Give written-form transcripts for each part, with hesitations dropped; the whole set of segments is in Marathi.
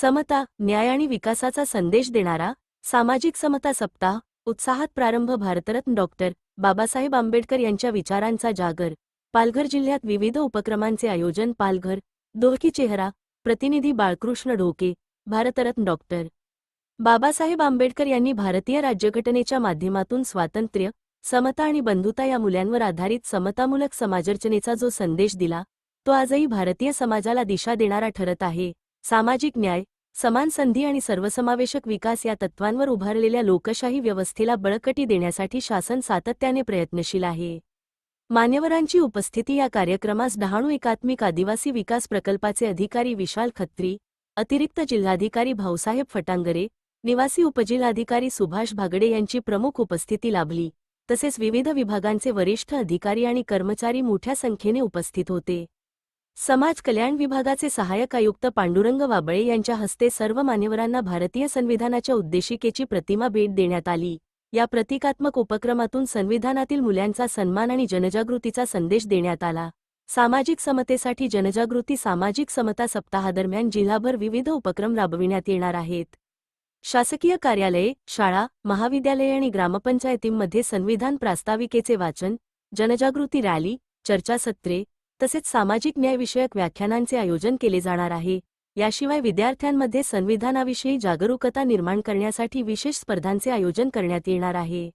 समता, न्याय आणि विकासाचा संदेश देणारा सामाजिक समता सप्ताह उत्साहात प्रारंभ. भारतरत्न डॉक्टर बाबासाहेब आंबेडकर यांच्या विचारांचा जागर. पालघर जिल्ह्यात विविध उपक्रमांचे आयोजन. पालघर दोहकी चेहरा. प्रतिनिधी बाळकृष्ण ढोके. भारतरत्न डॉक्टर बाबासाहेब आंबेडकर यांनी भारतीय राज्यघटनेच्या माध्यमातून स्वातंत्र्य, समता आणि बंधुता या मूल्यांवर आधारित समतामूलक समाजरचनेचा जो संदेश दिला, तो आजही भारतीय समाजाला दिशा देणारा ठरत आहे. सामाजिक न्याय, समान संधी आणि सर्वसमावेशक विकास या तत्वांवर उभारलेल्या लोकशाही व्यवस्थेला बळकटी देण्यासाठी शासन सातत्याने प्रयत्नशील आहे. मान्यवरांची उपस्थिती. या कार्यक्रमास डहाणू एकात्मिक आदिवासी विकास प्रकल्पाचे अधिकारी विशाल खत्री, अतिरिक्त जिल्हाधिकारी भाऊसाहेब फटांगरे, निवासी उपजिल्हाधिकारी सुभाष भागडे यांची प्रमुख उपस्थिती लाभली. तसेच विविध विभागांचे वरिष्ठ अधिकारी आणि कर्मचारी मोठ्या संख्येने उपस्थित होते. समाज कल्याण विभागाचे सहाय्यक आयुक्त पांडुरंग वाबळे यांच्या हस्ते सर्व मान्यवरांना भारतीय संविधानाच्या उद्देशिकेची प्रतिमा भेट देण्यात आली. या प्रतिकात्मक उपक्रमातून संविधानातील मूल्यांचा सन्मान आणि जनजागृतीचा संदेश देण्यात आला. सामाजिक समतेसाठी जनजागृती. सामाजिक समता सप्ताहादरम्यान जिल्हाभर विविध उपक्रम राबविण्यात येणार आहेत. शासकीय कार्यालये, शाळा, महाविद्यालये आणि ग्रामपंचायतींमध्ये संविधान प्रास्ताविकेचे वाचन, जनजागृती रॅली, चर्चासत्रे तसेच सामाजिक न्यायविषयक व्याख्यानांचे आयोजन केले जाणार आहे. याशिवाय विद्यार्थ्यांमध्ये संविधानाविषयी जागरूकता निर्माण करण्यासाठी विशेष स्पर्धांचे आयोजन करण्यात येणार आहे.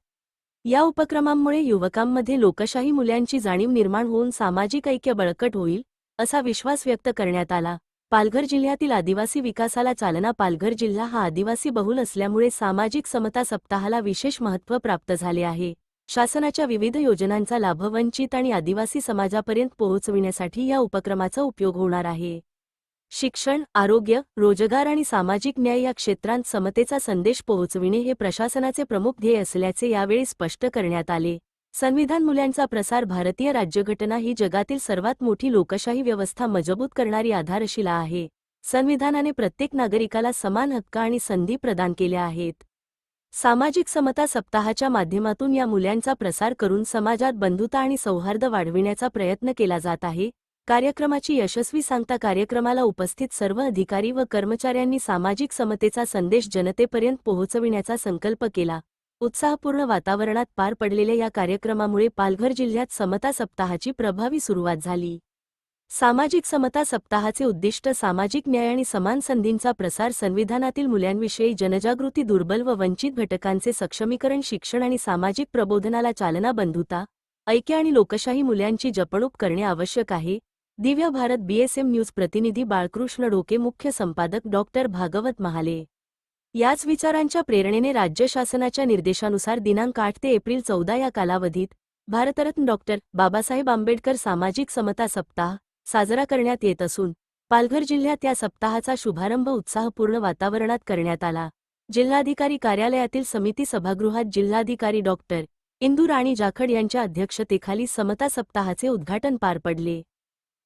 या उपक्रमांमुळे युवकांमध्ये लोकशाही मूल्यांची जाणीव निर्माण होऊन सामाजिक ऐक्य बळकट होईल, असा विश्वास व्यक्त करण्यात आला. पालघर जिल्ह्यातील आदिवासी विकासाला चालना. पालघर जिल्हा हा आदिवासी बहुल असल्यामुळे सामाजिक समता सप्ताहाला विशेष महत्त्व प्राप्त झाले आहे. शासनाच्या विविध योजनांचा लाभ वंचित आणि आदिवासी समाजापर्यंत पोहोचविण्यासाठी या उपक्रमाचा उपयोग होणार आहे. शिक्षण, आरोग्य, रोजगार आणि सामाजिक न्याय या क्षेत्रांत समतेचा संदेश पोहोचविणे हे प्रशासनाचे प्रमुख ध्येय असल्याचे यावेळी स्पष्ट करण्यात आले. संविधान मूल्यांचा प्रसार. भारतीय राज्यघटना ही जगातील सर्वात मोठी लोकशाही व्यवस्था मजबूत करणारी आधारशिला आहे. संविधानाने प्रत्येक नागरिकाला समान हक्क आणि संधी प्रदान केल्या आहेत. सामाजिक समता सप्ताहाच्या माध्यमातून या मूल्यांचा प्रसार करून समाजात बंधुता आणि सौहार्द वाढविण्याचा प्रयत्न केला जात आहे. कार्यक्रमाची यशस्वी सांगता. कार्यक्रमाला उपस्थित सर्व अधिकारी व कर्मचाऱ्यांनी सामाजिक समतेचा संदेश जनतेपर्यंत पोहोचविण्याचा संकल्प केला. उत्साहपूर्ण वातावरणात पार पडलेल्या या कार्यक्रमामुळे पालघर जिल्ह्यात समता सप्ताहाची प्रभावी सुरुवात झाली. सामाजिक समता सप्ताहाचे उद्दिष्ट सामाजिक न्याय आणि समान संधींचा प्रसार. संविधानातील मूल्यांविषयी जनजागृती. दुर्बल व वंचित घटकांचे सक्षमीकरण. शिक्षण आणि सामाजिक प्रबोधनाला चालना. बंधुता, ऐक्य आणि लोकशाही मूल्यांची जपणूक करणे आवश्यक आहे. दिव्य भारत. BSM न्यूज प्रतिनिधी बाळकृष्ण ढोके. मुख्य संपादक डॉक्टर भागवत महाले. याच विचारांच्या प्रेरणेने राज्य शासनाच्या निर्देशानुसार दिनांक 8 ते एप्रिल 14 या कालावधीत भारतरत्न डॉक्टर बाबासाहेब आंबेडकर सामाजिक समता सप्ताह साजरा करण्यात येत असून पालघर जिल्ह्यात या सप्ताहाचा शुभारंभ उत्साहपूर्ण वातावरणात करण्यात आला. जिल्हाधिकारी कार्यालयातील समिती सभागृहात जिल्हाधिकारी डॉक्टर इंदू राणी जाखड यांच्या अध्यक्षतेखाली समता सप्ताहाचे उद्घाटन पार पडले.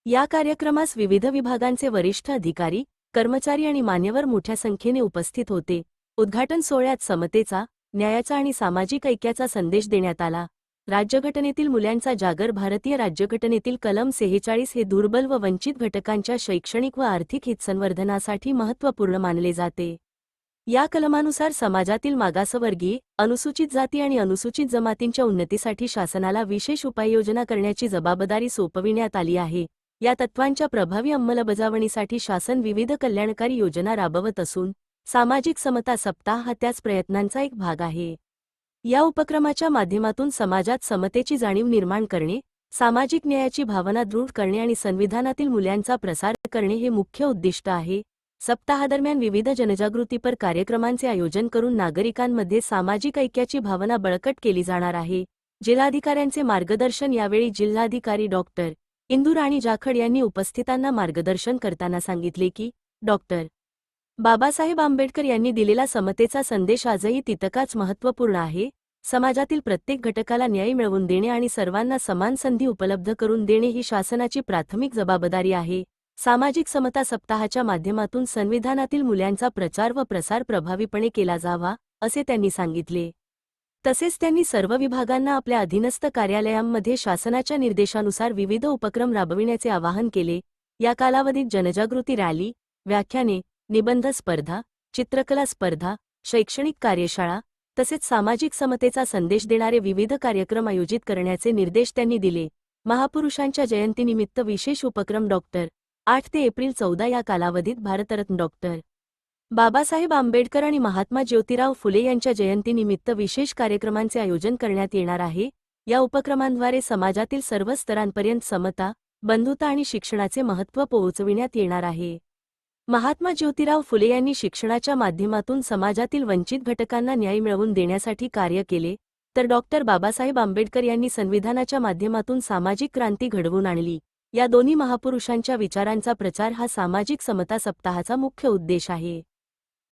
या कार्यक्रमास विविध विभागांचे वरिष्ठ अधिकारी, कर्मचारी आणि मान्यवर मोठ्या संख्येने उपस्थित होते. उद्घाटन सोहळ्यात समतेचा, न्यायाचा आणि सामाजिक ऐक्याचा संदेश देण्यात आला. राज्यघटनेतील मूल्यांचा जागर. भारतीय राज्यघटनेतील कलम 46 हे दुर्बल व वंचित घटकांच्या शैक्षणिक व आर्थिक हितसंवर्धनासाठी महत्त्वपूर्ण मानले जाते. या कलमानुसार समाजातील मागासवर्गीय, अनुसूचित जाती आणि अनुसूचित जमातींच्या उन्नतीसाठी शासनाला विशेष उपाययोजना करण्याची जबाबदारी सोपविण्यात आली आहे. या तत्वांच्या प्रभावी अंमलबजावणीसाठी शासन विविध कल्याणकारी योजना राबवत असून सामाजिक समता सप्ताह हा त्याच प्रयत्नांचा एक भाग आहे. या उपक्रमाच्या माध्यमातून समाजात समतेची जाणीव निर्माण करणे, सामाजिक न्यायाची भावना दृढ करणे आणि संविधानातील मूल्यांचा प्रसार करणे हे मुख्य उद्दिष्ट आहे. सप्ताहादरम्यान विविध जनजागृतीपर कार्यक्रमांचे आयोजन करून नागरिकांमध्ये सामाजिक ऐक्याची भावना बळकट केली जाणार आहे. जिल्हाधिकाऱ्यांचे मार्गदर्शन. यावेळी जिल्हाधिकारी डॉक्टर इंदू राणी जाखड यांनी उपस्थितांना मार्गदर्शन करताना सांगितले की डॉक्टर बाबासाहेब आंबेडकर यांनी दिलेला समतेचा संदेश आजही तितकाच महत्त्वपूर्ण आहे. समाजातील प्रत्येक घटकाला न्याय मिळवून देणे आणि सर्वांना समान संधी उपलब्ध करून देणे ही शासनाची प्राथमिक जबाबदारी आहे. सामाजिक समता सप्ताहाच्या माध्यमातून संविधानातील मूल्यांचा प्रचार व प्रसार प्रभावीपणे केला जावा, असे त्यांनी सांगितले. तसेच त्यांनी सर्व विभागांना आपल्या अधीनस्थ कार्यालयांमध्ये शासनाच्या निर्देशानुसार विविध उपक्रम राबविण्याचे आवाहन केले. या कालावधीत जनजागृती रॅली, व्याख्याने, निबंध स्पर्धा, चित्रकला स्पर्धा, शैक्षणिक कार्यशाळा तसेच सामाजिक समतेचा संदेश देणारे विविध कार्यक्रम आयोजित करण्याचे निर्देश त्यांनी दिले. महापुरुषांच्या जयंतीनिमित्त विशेष उपक्रम 8 ते एप्रिल 14 या कालावधीत भारतरत्न डॉक्टर बाबासाहेब आंबेडकर आणि महात्मा ज्योतिराव फुले यांच्या जयंतीनिमित्त विशेष कार्यक्रमांचे आयोजन करण्यात येणार आहे. या उपक्रमांद्वारे समाजातील सर्व स्तरांपर्यंत समता, बंधुता आणि शिक्षणाचे महत्त्व पोहोचविण्यात येणार आहे. महात्मा ज्योतिराव फुले यांनी शिक्षणाच्या माध्यमातून समाजातील वंचित घटकांना न्याय मिळवून देण्यासाठी कार्य केले, तर बाबासाहेब आंबेडकर यांनी संविधानाच्या माध्यमातून सामाजिक क्रांती घडवून आणली. या दोन्ही महापुरुषांच्या विचारांचा प्रचार हा सामाजिक समता सप्ताहाचा मुख्य उद्देश आहे.